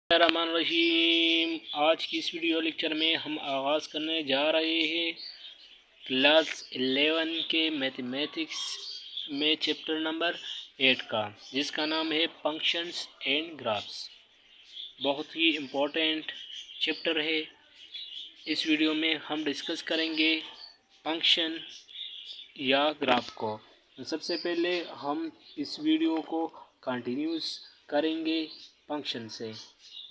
रहमान रहीम। आज की इस वीडियो लेक्चर में हम आगाज़ करने जा रहे हैं क्लास 11 के मैथमेटिक्स में चैप्टर नंबर 8 का, जिसका नाम है फंक्शंस एंड ग्राफ्स। बहुत ही इम्पोर्टेंट चैप्टर है। इस वीडियो में हम डिस्कस करेंगे फंक्शन या ग्राफ को। तो सबसे पहले हम इस वीडियो को कंटिन्यूस करेंगे फंक्शन से।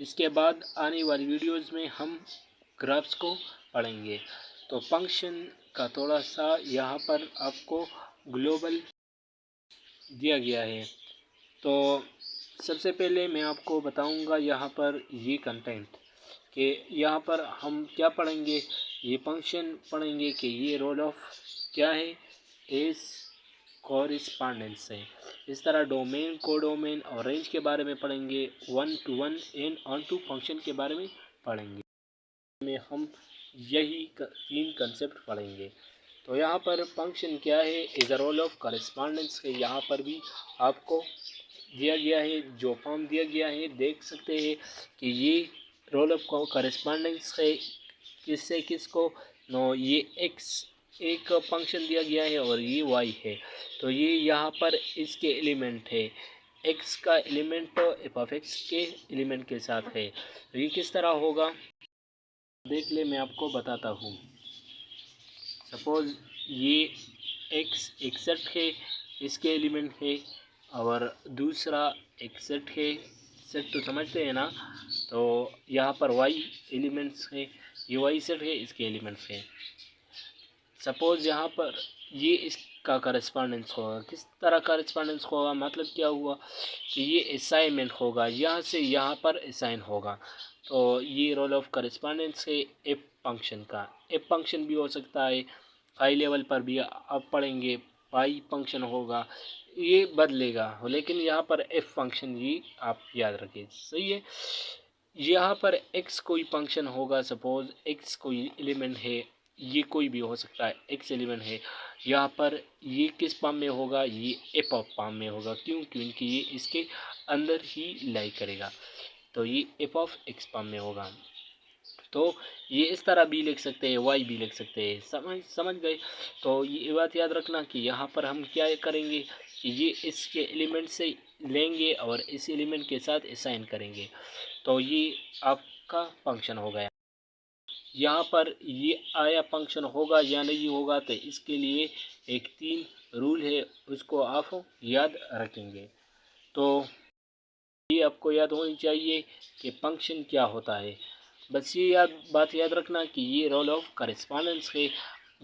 इसके बाद आने वाली वीडियोस में हम ग्राफ्स को पढ़ेंगे। तो फंक्शन का थोड़ा सा यहाँ पर आपको ग्लोबल दिया गया है। तो सबसे पहले मैं आपको बताऊंगा यहाँ पर ये कंटेंट कि यहाँ पर हम क्या पढ़ेंगे। ये फंक्शन पढ़ेंगे कि ये रोल ऑफ क्या है, एस कॉरिस्पांडेंस है। इस तरह डोमेन, कोडोमेन और रेंज के बारे में पढ़ेंगे। 1 to 1 and onto function के बारे में पढ़ेंगे। में हम यही 3 कंसेप्ट पढ़ेंगे। तो यहाँ पर फंक्शन क्या है, इज अ रोल ऑफ कॉरिस्पांडेंस है। यहाँ पर भी आपको दिया गया है, जो फॉर्म दिया गया है देख सकते हैं कि ये रोल ऑफ कॉरिस्पांडेंस है। किससे किसको, नो ये एक्स एक फंक्शन दिया गया है और ये वाई है। तो ये यहाँ पर इसके एलिमेंट है, एक्स का एलिमेंट एफ ऑफ एक्स के एलिमेंट के साथ है। तो ये किस तरह होगा देख ले, मैं आपको बताता हूँ। सपोज ये एक्स एक सेट है, इसके एलिमेंट है, और दूसरा एक सेट है। सेट तो समझते हैं ना। तो यहाँ पर वाई एलिमेंट्स है, ये वाई सेट है, इसके एलिमेंट्स है। सपोज यहाँ पर ये इसका करस्पॉन्डेंस होगा। किस तरह करस्पॉन्डेंस होगा, मतलब क्या हुआ कि ये असाइनमेंट होगा, यहाँ से यहाँ पर असाइन होगा। तो ये रोल ऑफ करस्पॉन्डेंस है एफ फंक्शन का। एफ फंक्शन भी हो सकता है, हाई लेवल पर भी आप पढ़ेंगे पाई फंक्शन होगा, ये बदलेगा। लेकिन यहाँ पर एफ फंक्शन ये आप याद रखिए, सही है। यहाँ पर एक्स कोई फंक्शन होगा, सपोज एक्स कोई एलिमेंट है, ये कोई भी हो सकता है, एक्स एलिमेंट है। यहाँ पर ये किस फॉर्म में होगा, ये एफ ऑफ फॉर्म में होगा। क्यों? क्योंकि ये इसके अंदर ही लाई करेगा। तो ये एफ ऑफ एक्स फॉर्म में होगा। तो ये इस तरह भी लिख सकते हैं, वाई भी लिख सकते हैं। समझ गए। तो ये बात याद रखना कि यहाँ पर हम क्या करेंगे कि ये इसके एलिमेंट से लेंगे और इस एलिमेंट के साथ असाइन करेंगे। तो ये आपका फंक्शन हो गया। यहाँ पर ये आया फंक्शन होगा या नहीं होगा, तो इसके लिए एक 3 रूल है, उसको आप याद रखेंगे। तो ये आपको याद होनी चाहिए कि फंक्शन क्या होता है। बस ये बात याद रखना कि ये रोल ऑफ करस्पॉन्डेंस है,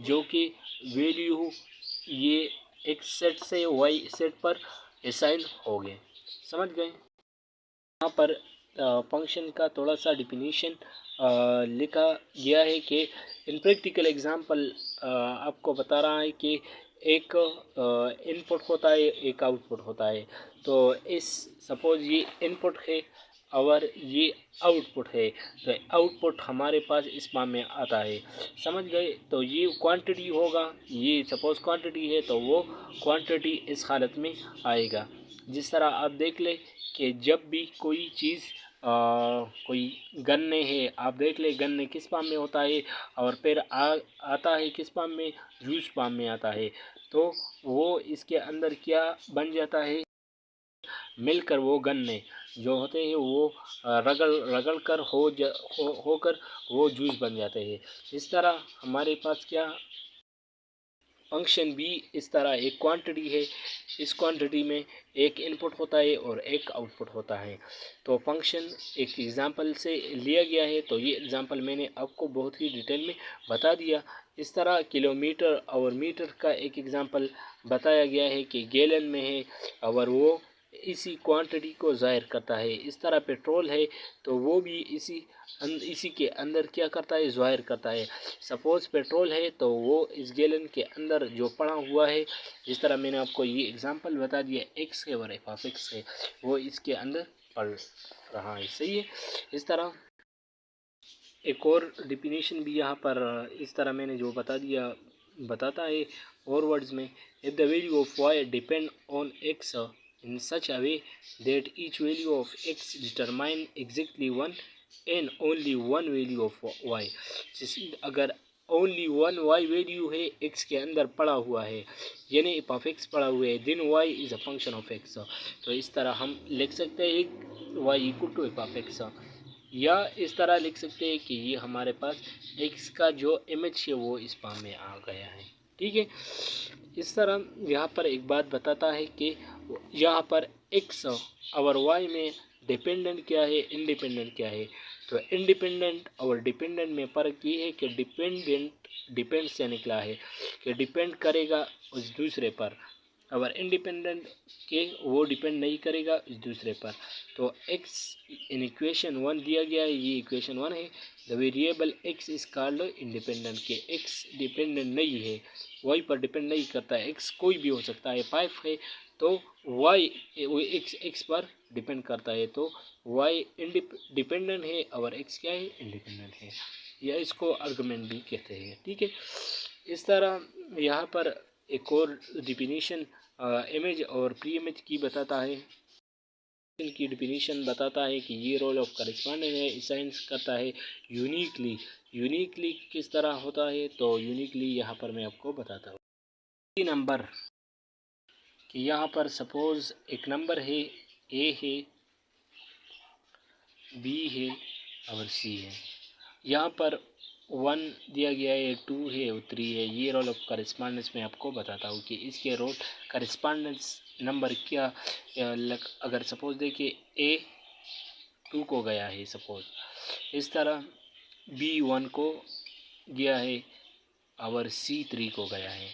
जो कि वैल्यू ये एक सेट से वाई सेट पर असाइन हो गए। समझ गए। यहाँ पर फंक्शन का थोड़ा सा डिफिनीशन लिखा गया है कि इन प्रैक्टिकल एग्जांपल आपको बता रहा है कि एक इनपुट होता है, एक आउटपुट होता है। तो इस सपोज ये इनपुट है और ये आउटपुट है, तो आउटपुट हमारे पास इस फॉर्म में आता है। समझ गए। तो ये क्वांटिटी होगा, ये सपोज क्वांटिटी है, तो वो क्वांटिटी इस हालत में आएगा। जिस तरह आप देख ले कि जब भी कोई चीज़ कोई गन्ने है, आप देख ले गन्ने किस फॉर्म में होता है, और फिर आता है किस फॉर्म में, जूस फॉर्म में आता है। तो वो इसके अंदर क्या बन जाता है, मिलकर वो गन्ने जो होते हैं वो रगड़ कर होकर वो जूस बन जाते हैं। इस तरह हमारे पास क्या फंक्शन भी इस तरह एक क्वांटिटी है, इस क्वांटिटी में एक इनपुट होता है और एक आउटपुट होता है। तो फंक्शन एक एग्जांपल से लिया गया है। तो ये एग्जांपल मैंने आपको बहुत ही डिटेल में बता दिया। इस तरह किलोमीटर और मीटर का एक एग्जांपल बताया गया है कि गैलन में है, और वो इसी क्वांटिटी को ज़ाहिर करता है। इस तरह पेट्रोल है, तो वो भी इसी के अंदर क्या करता है, ज़ाहिर करता है। सपोज़ पेट्रोल है, तो वो इस गैलन के अंदर जो पड़ा हुआ है, जिस तरह मैंने आपको ये एग्जांपल बता दिया, एक्स है और एफ ऑफ एक्स है, वो इसके अंदर पड़ रहा है। सही है। इस तरह एक और डिफिनीशन भी यहाँ पर इस तरह मैंने जो बता दिया बताता है और वर्ड्स में, if the value of y depend on x in such a way that each value of x determine exactly one and only one value of y। अगर ओनली वन वाई वैल्यू है x के अंदर पड़ा हुआ है, यानी F of x पड़ा हुआ है, then y is a function of x. तो इस तरह हम लिख सकते हैं y equal to f of x, या इस तरह लिख सकते हैं कि ये हमारे पास एक्स का जो इमेज है वो इस फॉर्म में आ गया है। ठीक है, इस तरह यहाँ पर एक बात बताता है कि यहाँ पर एक्स और वाई में डिपेंडेंट क्या है, इंडिपेंडेंट क्या है। तो इंडिपेंडेंट और डिपेंडेंट में फ़र्क ये है कि डिपेंड से निकला है कि डिपेंड करेगा उस दूसरे पर, और इंडिपेंडेंट के वो डिपेंड नहीं करेगा उस दूसरे पर। तो एक्स इन इक्वेशन 1 दिया गया है, ये इक्वेशन 1 है। The variable x is called independent, के एक्स डिपेंडेंट नहीं है, वाई पर डिपेंड नहीं करता है। एक्स कोई भी हो सकता है, 5 है तो वाई एक्स पर डिपेंड करता है, तो वाई डिपेंडेंट है और एक्स क्या है, इंडिपेंडेंट है, या इसको आर्गुमेंट भी कहते हैं। ठीक है, इस तरह यहाँ पर एक और डिफिनीशन इमेज और प्री इमेज की बताता है, की डिफिनीशन बताता है कि ये रोल ऑफ करेस्पॉन्डेंट है, असाइन करता है यूनिकली। यूनिकली किस तरह होता है, तो यूनिकली यहाँ पर मैं आपको बताता हूँ। नंबर कि यहाँ पर सपोज एक नंबर है, ए है, बी है और सी है। यहाँ पर 1 दिया गया है, 2 है और 3 है। ये रोल ऑफ करेस्पॉन्डेंस मैं आपको बताता हूँ कि इसके रोल करेस्पॉन्डेंस नंबर क्या। अगर सपोज देखिए ए 2 को गया है सपोज, इस तरह बी 1 को गया है और सी 3 को गया है,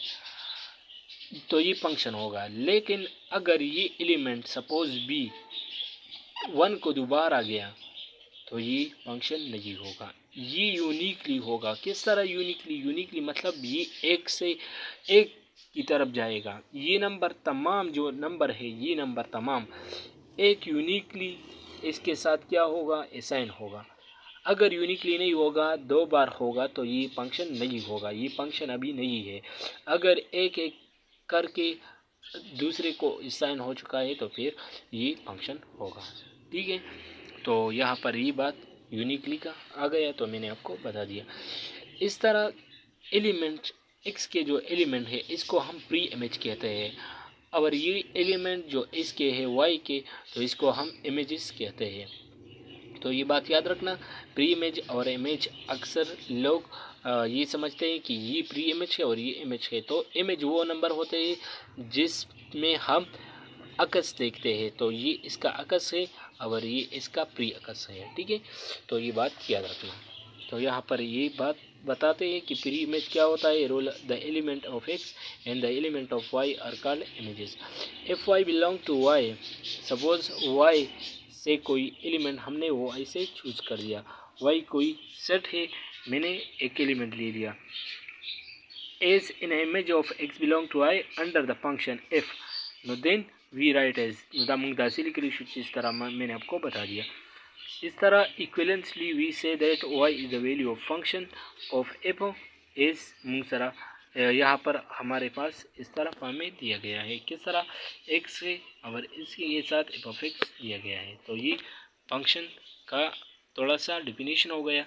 तो ये फंक्शन होगा। लेकिन अगर ये एलिमेंट सपोज बी 1 को दोबारा गया तो ये फंक्शन नहीं होगा, ये यूनिकली होगा। किस तरह यूनिकली? यूनिकली मतलब ये एक से एक की तरफ जाएगा। ये नंबर तमाम जो नंबर है, ये नंबर तमाम एक यूनिकली इसके साथ क्या होगा, असाइन होगा। अगर यूनिकली नहीं होगा, 2 बार होगा, तो ये फंक्शन नहीं होगा, ये फंक्शन अभी नहीं है। अगर एक एक करके दूसरे को असाइन हो चुका है तो फिर ये फंक्शन होगा। ठीक है, तो यहाँ पर ये बात यूनिकली का आ गया, तो मैंने आपको बता दिया। इस तरह एलिमेंट एक्स के जो एलिमेंट है इसको हम प्री इमेज कहते हैं, और ये एलिमेंट जो इसके है वाई के, तो इसको हम इमेजेस कहते हैं। तो ये बात याद रखना, प्री इमेज और इमेज अक्सर लोग ये समझते हैं कि ये प्री इमेज है और ये इमेज है। तो इमेज वो नंबर होते हैं जिसमें हम अकस देखते हैं, तो ये इसका अकस है और ये इसका प्री अकस है। ठीक है, तो ये बात याद रखना। तो यहाँ पर ये बात बताते हैं कि प्री इमेज क्या होता है। Role the element of x and the element of y are called images. If y belong to y, suppose y से कोई एलिमेंट हमने वो ऐसे चूज कर दिया, वाई कोई सेट है, मैंने एक एलिमेंट ले लिया, as in image of X belong to Y under the function F, no then we write as दासिल इस तरह मैंने आपको बता दिया। इस तरह equivalently we say that Y is the value of function of F is मुंगसरा। यहाँ पर हमारे पास इस तरह फॉर्म में दिया गया है, किस तरह एक्स है और इसके साथ एफ ऑफ एक्स दिया गया है। तो ये फंक्शन का थोड़ा सा डिफिनीशन हो गया।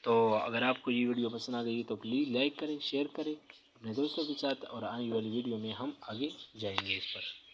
तो अगर आपको ये वीडियो पसंद आ गई तो प्लीज़ लाइक करें, शेयर करें अपने दोस्तों के साथ, और आने वाली वीडियो में हम आगे जाएंगे इस पर।